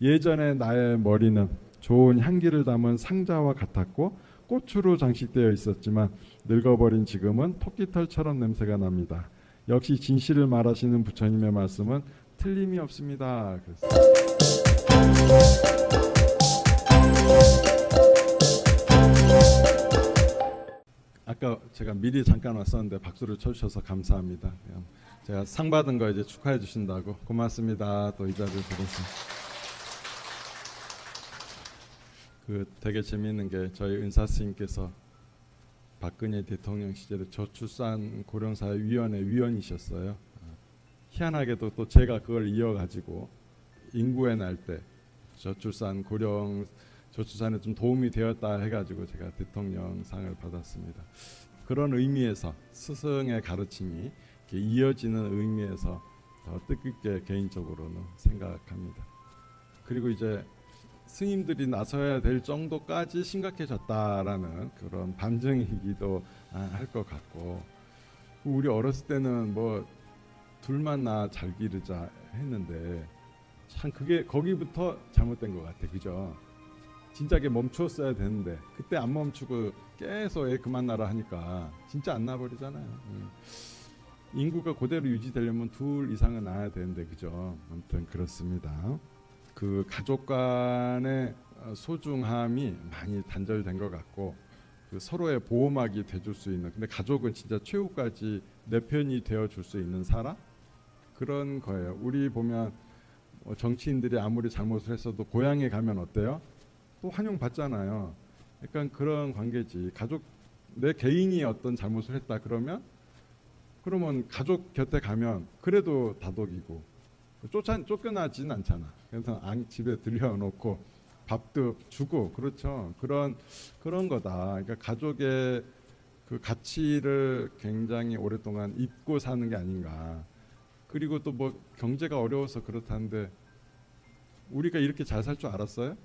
예전에 나의 머리는 좋은 향기를 담은 상자와 같았고 꽃으로 장식되어 있었지만 늙어버린 지금은 토끼털처럼 냄새가 납니다. 역시 진실을 말하시는 부처님의 말씀은 틀림이 없습니다. 아까 제가 미리 잠깐 왔었는데 박수를 쳐주셔서 감사합니다. 제가 상 받은 거 이제 축하해 주신다고 고맙습니다. 또 이 자리를 빌어서 되게 재미있는 게 저희 은사 스님께서 박근혜 대통령 시절에 저출산 고령사회 위원회 위원이셨어요. 희한하게도 또 제가 그걸 이어가지고 인구의 날 때 저출산에 좀 도움이 되었다 해가지고 제가 대통령상을 받았습니다. 그런 의미에서 스승의 가르침이 이어지는 의미에서 더 뜻깊게 개인적으로는 생각합니다. 그리고 이제 스님들이 나서야 될 정도까지 심각해졌다라는 그런 반증이기도 할 것 같고, 우리 어렸을 때는 뭐 둘만 나 잘 기르자 했는데 참 그게 거기부터 잘못된 것 같아, 그죠? 진작에 멈추었어야 되는데 그때 안 멈추고 계속 애 그만 나라 하니까 진짜 안 나버리잖아요. 인구가 그대로 유지되려면 둘 이상은 낳아야 되는데, 그죠? 아무튼 그렇습니다. 그 가족 간의 소중함이 많이 단절된 것 같고, 그 서로의 보호막이 돼줄 수 있는, 근데 가족은 진짜 최후까지 내 편이 되어줄 수 있는 사람, 그런 거예요. 우리 보면 정치인들이 아무리 잘못을 했어도 고향에 가면 어때요? 또 환영받잖아요. 약간 그런 관계지. 가족, 내 개인이 어떤 잘못을 했다 그러면 가족 곁에 가면 그래도 다독이고 쫓겨나지는 않잖아. 그래서 집에 들여놓고 밥도 주고, 그렇죠. 그런 거다. 그러니까 가족의 그 가치를 굉장히 오랫동안 잊고 사는 게 아닌가. 그리고 또 뭐 경제가 어려워서 그렇다는데 우리가 이렇게 잘 살 줄 알았어요?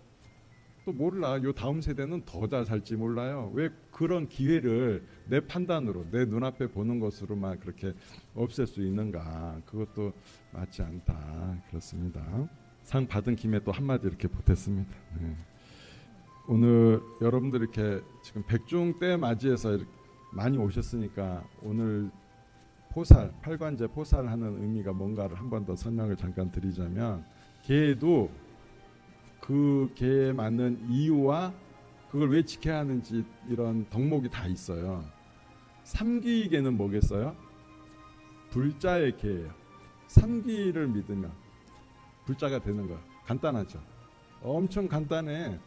또 몰라. 요 다음 세대는 더 잘 살지 몰라요. 왜 그런 기회를 내 판단으로, 내 눈앞에 보는 것으로만 그렇게 없앨 수 있는가. 그것도 맞지 않다. 그렇습니다. 상 받은 김에 또 한마디 이렇게 보탰습니다. 네. 오늘 여러분들 이렇게 지금 백중 때 맞이해서 많이 오셨으니까 오늘 포살, 팔관제 포살하는 의미가 뭔가를 한 번 더 설명을 잠깐 드리자면, 개도 그 개에 맞는 이유와 그걸 왜 지켜야 하는지 이런 덕목이 다 있어요. 삼기개는 뭐겠어요? 불자의 개예요. 삼기를 믿으면 불자가 되는 거야. 간단하죠. 엄청 간단해.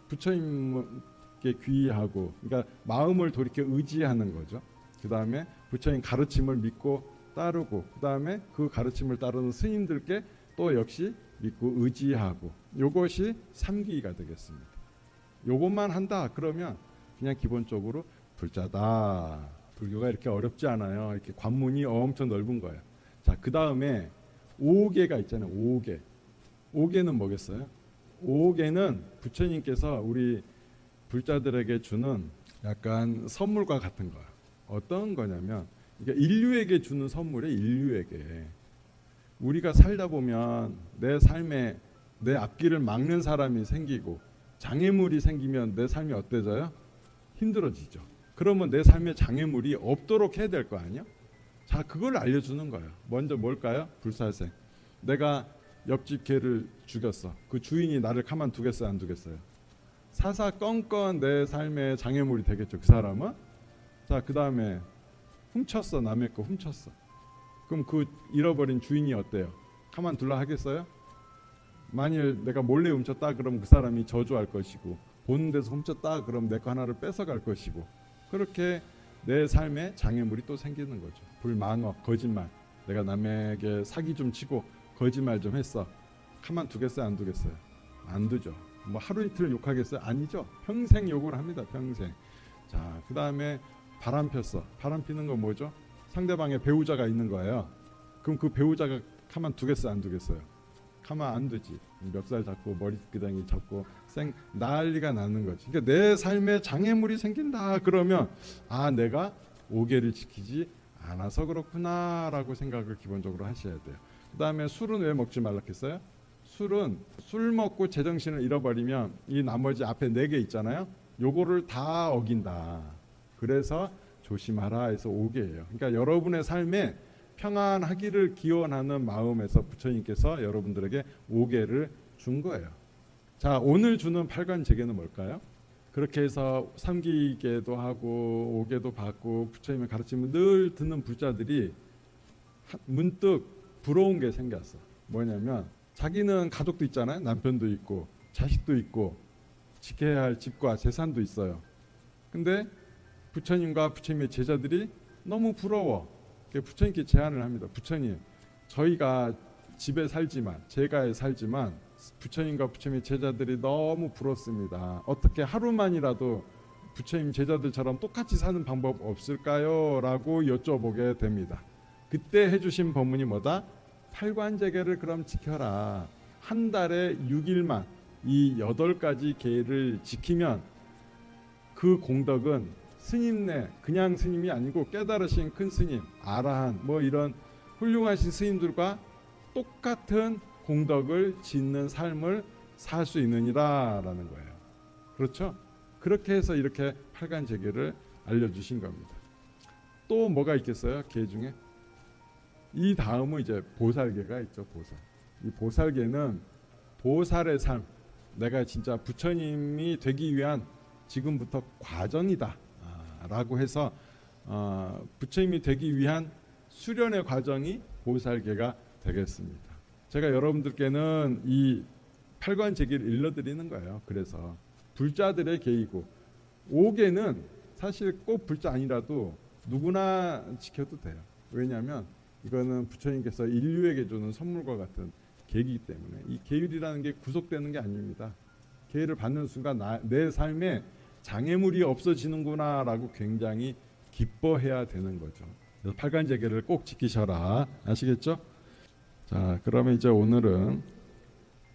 부처님께 귀의하고, 그러니까 마음을 돌이켜 의지하는 거죠. 그 다음에 부처님 가르침을 믿고 따르고, 그 다음에 그 가르침을 따르는 스님들께 또 역시 믿고 의지하고, 요것이 삼기가 되겠습니다. 요것만 한다 그러면 그냥 기본적으로 불자다. 불교가 이렇게 어렵지 않아요. 이렇게 관문이 엄청 넓은 거예요. 자, 그 다음에 5개가 있잖아요. 5개. 5개는 뭐겠어요? 5개는 부처님께서 우리 불자들에게 주는 약간 선물과 같은 거예요. 어떤 거냐면, 그러니까 인류에게 주는 선물에, 인류에게 우리가 살다 보면 내 삶에 내 앞길을 막는 사람이 생기고 장애물이 생기면 내 삶이 어때져요? 힘들어지죠. 그러면 내 삶에 장애물이 없도록 해야 될 거 아니에요? 자, 그걸 알려주는 거예요. 먼저 뭘까요? 불살생. 내가 옆집 개를 죽였어. 그 주인이 나를 가만 두겠어요, 안 두겠어요? 사사건건 내 삶에 장애물이 되겠죠, 그 사람은. 자, 그 다음에 훔쳤어. 남의 거 훔쳤어. 그럼 그 잃어버린 주인이 어때요? 가만 둘라 하겠어요? 만일 내가 몰래 훔쳤다 그러면 그 사람이 저주할 것이고, 보는 데서 훔쳤다 그러면 내 거 하나를 뺏어갈 것이고, 그렇게 내 삶에 장애물이 또 생기는 거죠. 불망어, 거짓말. 내가 남에게 사기 좀 치고 거짓말 좀 했어. 가만 두겠어요, 안 두겠어요? 안 두죠. 뭐 하루 이틀 욕하겠어요? 아니죠. 평생 욕을 합니다, 평생. 자, 그 다음에 바람 폈어. 바람 피는 건 뭐죠? 상대방의 배우자가 있는 거예요. 그럼 그 배우자가 가만 두겠어요, 안 두겠어요? 가만 안 두지. 멱살 잡고 머리끄댕이 잡고 난리가 나는 거지. 그러니까 내 삶에 장애물이 생긴다 그러면, 아, 내가 5개를 지키지 않아서 그렇구나라고 생각을 기본적으로 하셔야 돼요. 그 다음에 술은 왜 먹지 말라 했어요? 술은 술 먹고 제정신을 잃어버리면 이 나머지 앞에 4개 있잖아요. 요거를 다 어긴다. 그래서 조심하라 해서 5개예요. 그러니까 여러분의 삶에 평안하기를 기원하는 마음에서 부처님께서 여러분들에게 5개를 준 거예요. 자, 오늘 주는 8관 제계는 뭘까요? 그렇게 해서 3기계도 하고 5개도 받고 부처님의 가르침을 늘 듣는 불자들이 문득 부러운 게 생겼어. 뭐냐면 자기는 가족도 있잖아요. 남편도 있고 자식도 있고 지켜야 할 집과 재산도 있어요. 근데 부처님과 부처님의 제자들이 너무 부러워. 부처님께 제안을 합니다. 부처님, 저희가 집에 살지만 제가에 살지만 부처님과 부처님의 제자들이 너무 부럽습니다. 어떻게 하루만이라도 부처님 제자들처럼 똑같이 사는 방법 없을까요? 라고 여쭤보게 됩니다. 그때 해주신 법문이 뭐다? 8관제계를 그럼 지켜라. 한 달에 6일만 이 8가지 계를 지키면 그 공덕은 스님네, 그냥 스님이 아니고 깨달으신 큰 스님, 아라한 뭐 이런 훌륭하신 스님들과 똑같은 공덕을 짓는 삶을 살 수 있느니라 라는 거예요. 그렇죠? 그렇게 해서 이렇게 8관제계를 알려주신 겁니다. 또 뭐가 있겠어요? 계 중에? 이 다음은 이제 보살계가 있죠. 보살. 이 보살계는 보살의 삶, 내가 진짜 부처님이 되기 위한 지금부터 과정이다 라고 해서 부처님이 되기 위한 수련의 과정이 보살계가 되겠습니다. 제가 여러분들께는 이 8관제계를 일러드리는 거예요. 그래서 불자들의 계이고 5계는 사실 꼭 불자 아니라도 누구나 지켜도 돼요. 왜냐하면 이거는 부처님께서 인류에게 주는 선물과 같은 계이기 때문에 이 계율이라는 게 구속되는 게 아닙니다. 계율을 받는 순간 내 삶에 장애물이 없어지는구나 라고 굉장히 기뻐해야 되는 거죠. 그래서 8관제계를 꼭 지키셔라. 아시겠죠? 자, 그러면 이제 오늘은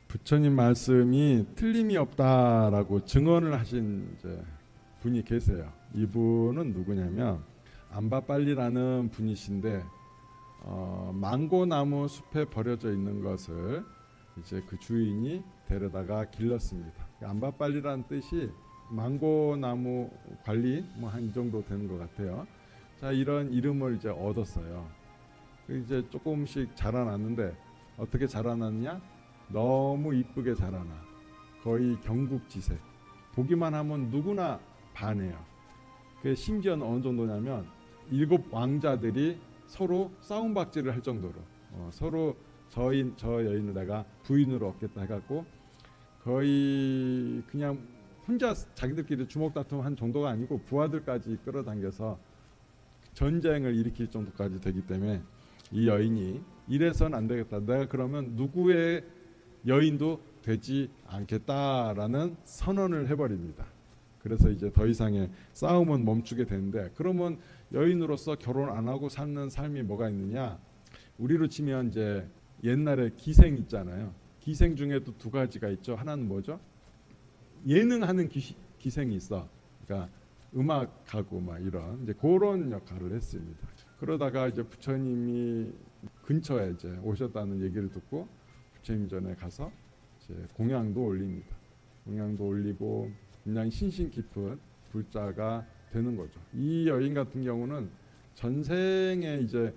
부처님 말씀이 틀림이 없다라고 증언을 하신 이제 분이 계세요. 이분은 누구냐면 안바빨리라는 분이신데 망고나무 숲에 버려져 있는 것을 이제 그 주인이 데려다가 길렀습니다. 안바빨리라는 뜻이 망고나무 관리 뭐 한 이 정도 되는 것 같아요. 자, 이런 이름을 이제 얻었어요. 이제 조금씩 자라났는데 어떻게 자라났냐? 너무 이쁘게 자라나. 거의 경국지색. 보기만 하면 누구나 반해요. 그 심지어는 어느 정도냐면 7 왕자들이 서로 싸움박질을 할 정도로 서로 저 여인을 내가 부인으로 얻겠다 해갖고 거의 그냥 혼자 자기들끼리 주먹다툼한 정도가 아니고 부하들까지 끌어당겨서 전쟁을 일으킬 정도까지 되기 때문에 이 여인이 이래선 안 되겠다. 내가 그러면 누구의 여인도 되지 않겠다라는 선언을 해버립니다. 그래서 이제 더 이상의 싸움은 멈추게 되는데 그러면 여인으로서 결혼 안 하고 사는 삶이 뭐가 있느냐? 우리로 치면 이제 옛날에 기생 있잖아요. 기생 중에도 2가지가 있죠. 하나는 뭐죠? 예능하는 기생이 있어. 그러니까 음악하고 막 이런 이제 그런 역할을 했습니다. 그러다가 이제 부처님이 근처에 이제 오셨다는 얘기를 듣고 부처님 전에 가서 이제 공양도 올립니다. 공양도 올리고 굉장히 신신 깊은 불자가 되는 거죠. 이 여인 같은 경우는 전생에 이제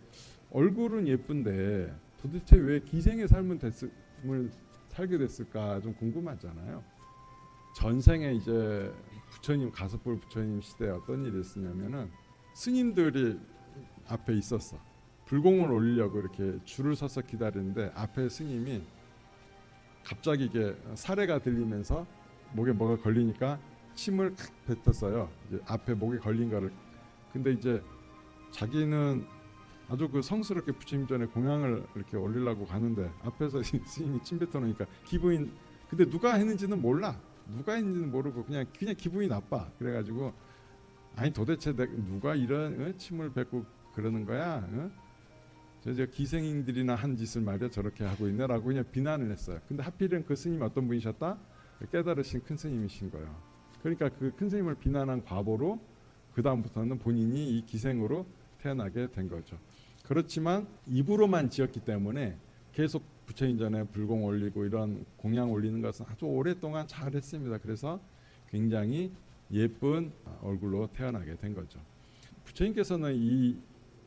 얼굴은 예쁜데 도대체 왜 기생의 삶을 살게 됐을까 좀 궁금하잖아요. 전생에 이제 부처님 가섭불 부처님 시대에 어떤 일이 있었냐면은 스님들이 앞에 있었어. 불공을 올리려고 이렇게 줄을 서서 기다리는데 앞에 스님이 갑자기 이게 사례가 들리면서 목에 뭐가 걸리니까 침을 뱉었어요. 이제 앞에 목에 걸린 거를. 근데 이제 자기는 아주 그 성스럽게 부처님 전에 공양을 이렇게 올리려고 가는데 앞에서 스님이 침 뱉어놓으니까 기분이 근데 누가 했는지는 몰라. 누가 했는지는 모르고 그냥 기분이 나빠. 그래가지고 아니 도대체 누가 이런 침을 뱉고 그러는 거야? 저 기생인들이나 한 짓을 말이야 저렇게 하고 있네라고 그냥 비난을 했어요. 근데 하필은 그 스님이 어떤 분이셨다? 깨달으신 큰 스님이신 거예요. 그러니까 그 큰 스님을 비난한 과보로 그 다음부터는 본인이 이 기생으로 태어나게 된 거죠. 그렇지만 입으로만 지었기 때문에 계속 부처님 전에 불공 올리고 이런 공양 올리는 것은 아주 오랫동안 잘했습니다. 그래서 굉장히 예쁜 얼굴로 태어나게 된 거죠. 부처님께서는 이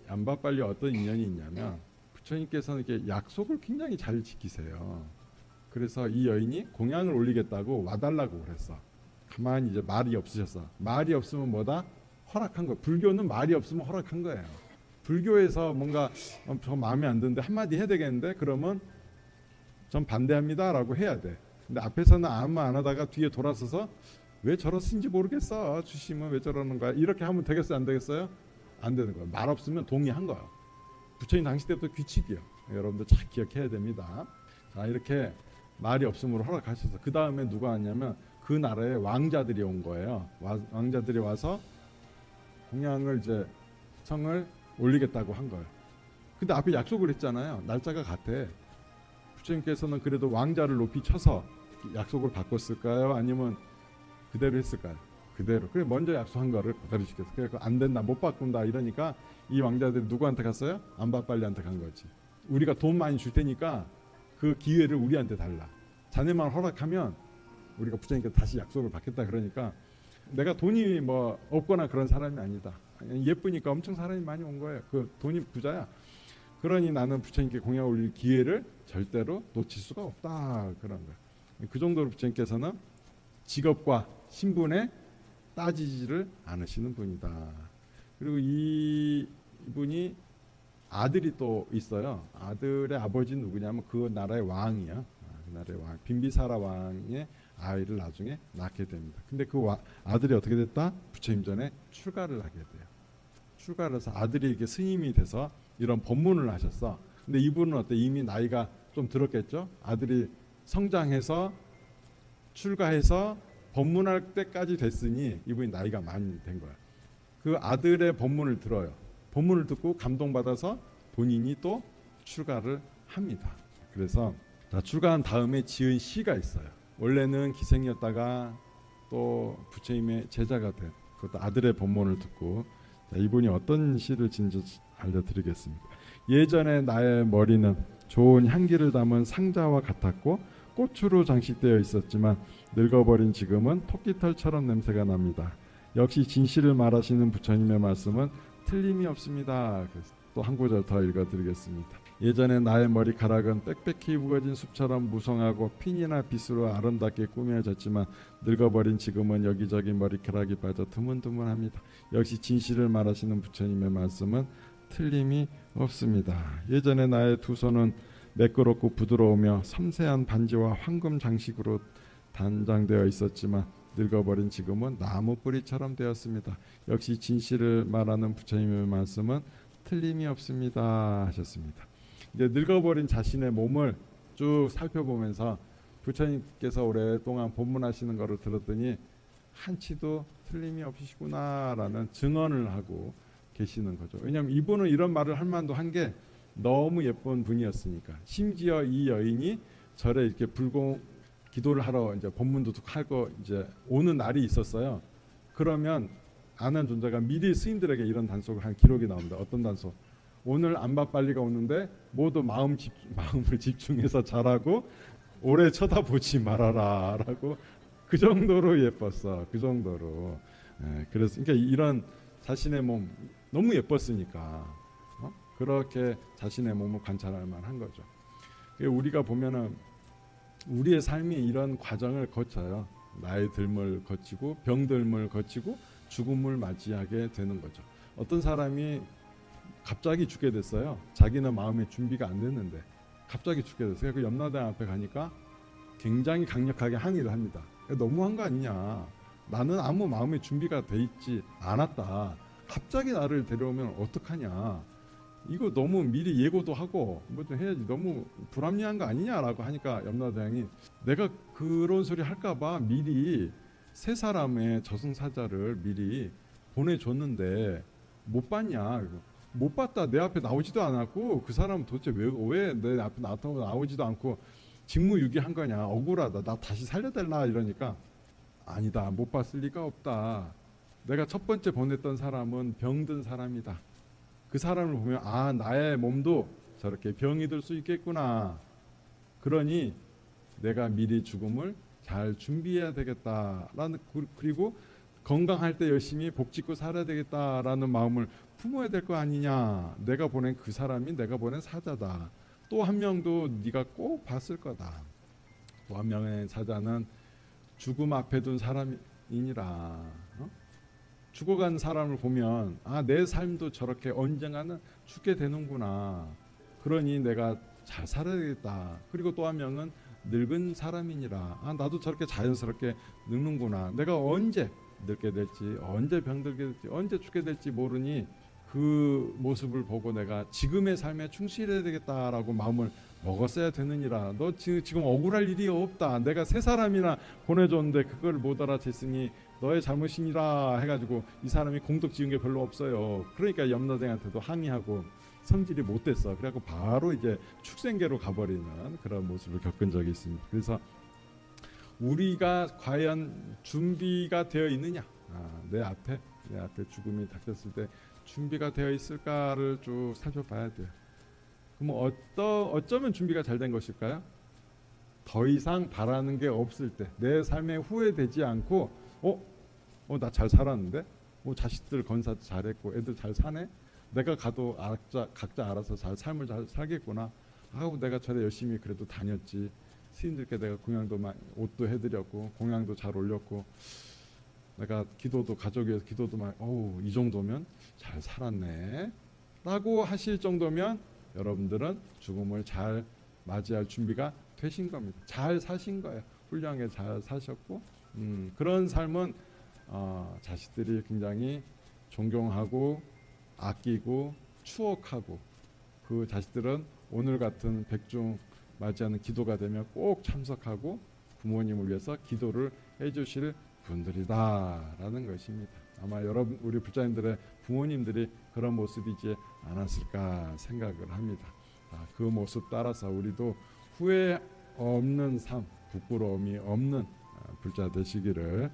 안바빨리 어떤 인연이 있냐면 부처님께서는 이렇게 약속을 굉장히 잘 지키세요. 그래서 이 여인이 공양을 올리겠다고 와달라고 그랬어. 가만히 이제 말이 없으셨어. 말이 없으면 뭐다? 허락한 거. 불교는 말이 없으면 허락한 거예요. 불교에서 뭔가 저 마음에 안 드는데 한마디 해야 되겠는데 그러면 전 반대합니다라고 해야 돼. 근데 앞에서는 아무 말 안 하다가 뒤에 돌아서서 왜 저러신지 모르겠어. 주시면 왜 저러는 거야. 이렇게 하면 되겠어요? 안 되겠어요? 안 되는 거예요. 말 없으면 동의한 거예요. 부처님 당시 때부터 규칙이요. 여러분들 잘 기억해야 됩니다. 자, 이렇게 말이 없으므로 허락하셔서 그 다음에 누가 왔냐면 그 나라의 왕자들이 온 거예요. 왕자들이 와서 공양을 이제 성을 올리겠다고 한 거예요. 근데 앞에 약속을 했잖아요. 날짜가 같아. 부처님께서는 그래도 왕자를 높이 쳐서 약속을 바꿨을까요? 아니면 그대로 했을까요? 그대로. 그래 먼저 약속한 거를 그대로 지켰어. 그래서 안 된다, 못 바꾼다 이러니까 이 왕자들이 누구한테 갔어요? 안바빨리한테 간 거지. 우리가 돈 많이 줄 테니까 그 기회를 우리한테 달라. 자네만 허락하면 우리가 부처님께 다시 약속을 받겠다. 그러니까 내가 돈이 뭐 없거나 그런 사람이 아니다. 예쁘니까 엄청 사람이 많이 온 거예요. 그 돈이 부자야. 그러니 나는 부처님께 공양 올릴 기회를 절대로 놓칠 수가 없다. 그런 거예요. 그 정도로 부처님께서는 직업과 신분에 따지지를 않으시는 분이다. 그리고 이분이 아들이 또 있어요. 아들의 아버지는 누구냐면 그 나라의 왕이야. 그 나라의 왕, 빈비사라 왕의 아이를 나중에 낳게 됩니다. 근데 그 아들이 어떻게 됐다? 부처님 전에 출가를 하게 돼요. 출가를 해서 아들이 이렇게 스님이 돼서 이런 법문을 하셨어. 근데 이분은 어때? 이미 나이가 좀 들었겠죠? 아들이 성장해서 출가해서 법문할 때까지 됐으니 이분이 나이가 많이 된 거야. 그 아들의 법문을 들어요. 법문을 듣고 감동받아서 본인이 또 출가를 합니다. 그래서 출가한 다음에 지은 시가 있어요. 원래는 기생이었다가 또 부처님의 제자가 된 그것도 아들의 법문을 듣고 이분이 어떤 시를 지은지 알려드리겠습니다. 예전에 나의 머리는 좋은 향기를 담은 상자와 같았고 꽃으로 장식되어 있었지만 늙어버린 지금은 토끼털처럼 냄새가 납니다. 역시 진실을 말하시는 부처님의 말씀은 틀림이 없습니다. 또 한 구절 더 읽어드리겠습니다. 예전에 나의 머리카락은 빽빽히 우거진 숲처럼 무성하고 핀이나 빗으로 아름답게 꾸며졌지만 늙어버린 지금은 여기저기 머리카락이 빠져 드문드문합니다. 역시 진실을 말하시는 부처님의 말씀은 틀림이 없습니다. 예전에 나의 두 손은 매끄럽고 부드러우며 섬세한 반지와 황금 장식으로 단장되어 있었지만 늙어버린 지금은 나무 뿌리처럼 되었습니다. 역시 진실을 말하는 부처님의 말씀은 틀림이 없습니다 하셨습니다. 이제 늙어버린 자신의 몸을 쭉 살펴보면서 부처님께서 오랫동안 법문하시는 것을 들었더니 한치도 틀림이 없으시구나라는 증언을 하고 계시는 거죠. 왜냐하면 이분은 이런 말을 할 만도 한 게 너무 예쁜 분이었으니까. 심지어 이 여인이 절에 이렇게 불공 기도를 하러 이제 법문도 하고 이제 오는 날이 있었어요. 그러면 아는 존재가 미리 스님들에게 이런 단속을 한 기록이 나옵니다. 어떤 단속? 오늘 안바빨리가 오는데 모두 마음을 집중해서 잘하고 오래 쳐다보지 말아라라고 그 정도로 예뻤어. 그 정도로. 그래서 그러니까 이런 자신의 몸 너무 예뻤으니까 그렇게 자신의 몸을 관찰할 만한 거죠. 우리가 보면은 우리의 삶이 이런 과정을 거쳐요. 나이 들음을 거치고 병들음을 거치고 죽음을 맞이하게 되는 거죠. 어떤 사람이 갑자기 죽게 됐어요. 자기는 마음의 준비가 안 됐는데 갑자기 죽게 됐어요. 그 염라대왕 앞에 가니까 굉장히 강력하게 항의를 합니다. 너무한 거 아니냐. 나는 아무 마음의 준비가 돼 있지 않았다. 갑자기 나를 데려오면 어떡하냐. 이거 너무 미리 예고도 하고 뭐 좀 해야지. 너무 불합리한 거 아니냐라고 하니까 염라대왕이 내가 그런 소리 할까봐 미리 세 사람의 저승사자를 미리 보내줬는데 못 봤냐. 못 봤다. 내 앞에 나오지도 않았고 그 사람은 도대체 왜 내 앞에 나오지도 않고 직무유기한 거냐. 억울하다. 나 다시 살려달라 이러니까 아니다. 못 봤을 리가 없다. 내가 첫 번째 보냈던 사람은 병든 사람이다. 그 사람을 보면 아 나의 몸도 저렇게 병이 들 수 있겠구나. 그러니 내가 미리 죽음을 잘 준비해야 되겠다라는, 그리고 건강할 때 열심히 복 짓고 살아야 되겠다라는 마음을 품어야 될 거 아니냐. 내가 보낸 그 사람이 내가 보낸 사자다. 또 한 명도 네가 꼭 봤을 거다. 또 한 명의 사자는 죽음 앞에 둔 사람이니라. 죽어간 사람을 보면 내 삶도 저렇게 언젠가는 죽게 되는구나. 그러니 내가 잘 살아야 되겠다. 그리고 또 한 명은 늙은 사람이니라. 나도 저렇게 자연스럽게 늙는구나. 내가 언제 늙게 될지, 언제 병들게 될지, 언제 죽게 될지 모르니 그 모습을 보고 내가 지금의 삶에 충실해야 되겠다라고 마음을 먹었어야 되느니라. 너 지금 억울할 일이 없다. 내가 세 사람이나 보내줬는데 그걸 못 알아챘으니 너의 잘못이니라 해가지고 이 사람이 공덕 지은 게 별로 없어요. 그러니까 염라대한테도 항의하고 성질이 못 됐어. 그래갖고 바로 이제 축생계로 가버리는 그런 모습을 겪은 적이 있습니다. 그래서 우리가 과연 준비가 되어 있느냐, 내 앞에 죽음이 닥쳤을 때 준비가 되어 있을까를 쭉 살펴봐야 돼요. 그럼 어쩌면 준비가 잘 된 것일까요? 더 이상 바라는 게 없을 때, 내 삶에 후회되지 않고 나 잘 살았는데, 자식들 건사도 잘했고 애들 잘 사네, 내가 가도 각자 알아서 삶을 잘 살겠구나. 내가 저래 열심히 그래도 다녔지. 스님들께 내가 공양도 옷도 해드렸고 공양도 잘 올렸고, 내가 기도도 가족에 기도도 이 정도면 잘 살았네 라고 하실 정도면 여러분들은 죽음을 잘 맞이할 준비가 되신 겁니다. 잘 사신 거예요. 훌륭하게 잘 사셨고, 그런 삶은 자식들이 굉장히 존경하고 아끼고 추억하고, 그 자식들은 오늘 같은 백중 맞이하는 기도가 되면 꼭 참석하고 부모님을 위해서 기도를 해주실 분들이다라는 것입니다. 아마 여러분, 우리 불자님들의 부모님들이 그런 모습이지 않았을까 생각을 합니다. 그 모습 따라서 우리도 후회 없는 삶, 부끄러움이 없는 불자 되시기를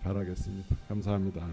바라겠습니다. 감사합니다.